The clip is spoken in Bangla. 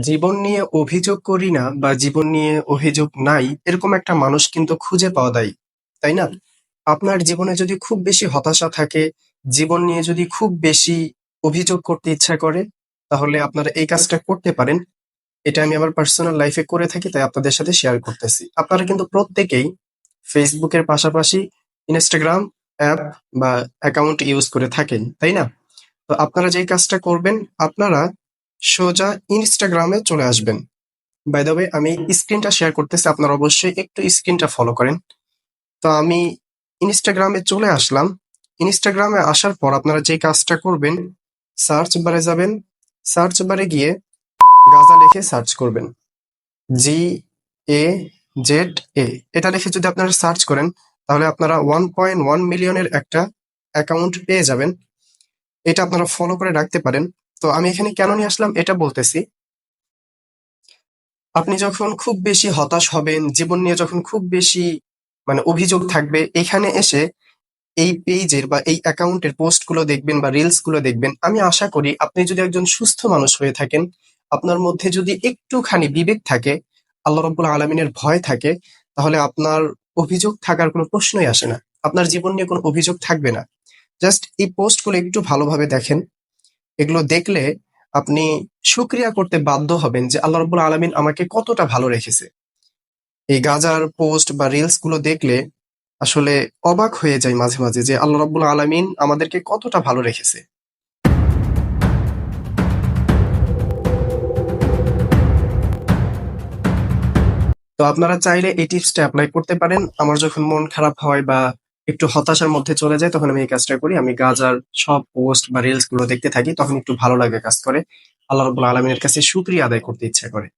জীবন নিয়ে অভিযোগ করি না বা জীবন নিয়ে অভিযোগ নাই এরকম একটা মানুষ কিন্তু খুঁজে পাওয়া দায়, তাই না? আপনার জীবনে যদি খুব বেশি হতাশা থাকে, জীবন নিয়ে যদি খুব বেশি অভিযোগ করতে ইচ্ছা করে, তাহলে আপনারা এই কাজটা করতে পারেন। এটা আমি আমার পার্সোনাল লাইফে করে থাকি, তাই আপনাদের সাথে শেয়ার করতেছি। আপনারা কিন্তু প্রত্যেকেই ফেসবুকের পাশাপাশি ইনস্টাগ্রাম অ্যাপ বা অ্যাকাউন্ট ইউজ করে থাকেন, তাই না? তো আপনারা যেই কাজটা করবেন, আপনারা সোজা ইনস্টাগ্রামে চলে আসবেন। বাই দ্য ওয়ে, আমি স্ক্রিনটা শেয়ার করতেছি, আপনারা অবশ্যই একটু স্ক্রিনটা ফলো করেন। তো আমি ইনস্টাগ্রামে চলে আসলাম। ইনস্টাগ্রামে আসার পর আপনারা যে কাজটা করবেন, সার্চ বারে যাবেন। সার্চ বারে গিয়ে গাজা লিখে সার্চ করবেন। GAZA, এটা লিখে যদি আপনারা সার্চ করেন, তাহলে আপনারা 1.1 মিলিয়নের একটা অ্যাকাউন্ট পেয়ে যাবেন। এটা আপনারা ফলো করে রাখতে পারেন। তো আমি এখানে কেন নিয়ে আসলাম এটা বলতেছি। আপনি যখন খুব বেশি হতাশ হবেন, জীবন নিয়ে যখন খুব বেশি অভিযোগ থাকবে, এখানে এসে এই পেজের বা এই অ্যাকাউন্টের পোস্ট গুলো দেখবেন বা রিলস গুলো দেখবেন। আমি আশা করি আপনি যদি একজন সুস্থ মানুষ হয়ে থাকেন, আপনার মধ্যে যদি একটুখানি বিবেক থাকে, আল্লাহ রাব্বুল আলামিনের ভয় থাকে, তাহলে আপনার অভিযোগ থাকার কোনো প্রশ্নই আসে না। আপনার জীবন নিয়ে কোনো অভিযোগ থাকবে না। জাস্ট এই পোস্ট গুলো একটু ভালোভাবে দেখেন। এগুলো দেখলে আপনি শুকরিয়া করতে বাধ্য হবেন যে আল্লাহ রাব্বুল আলামিন আমাকে কতটা ভালো রেখেছে। এই গাজার পোস্ট বা রিলস গুলো দেখলে আসলে অবাক হয়ে যাই মাঝে মাঝে যে আল্লাহ রাব্বুল আলামিন আমাদেরকে কতটা ভালো রেখেছে। তো আপনারা চাইলে এই টিপসটা অ্যাপ্লাই করতে পারেন। আমার যখন মন খারাপ হয় বা একটু হতাশার মধ্যে চলে যায়, তখন আমি এই কাজটা করি। আমি গাজার সব পোস্ট বা রিলস গুলো দেখতে থাকি, তখন একটু ভালো লাগে কাজ করে। আল্লাহ রাব্বুল আলামিনের কাছে শুকরিয়া আদায় করতে ইচ্ছা করে।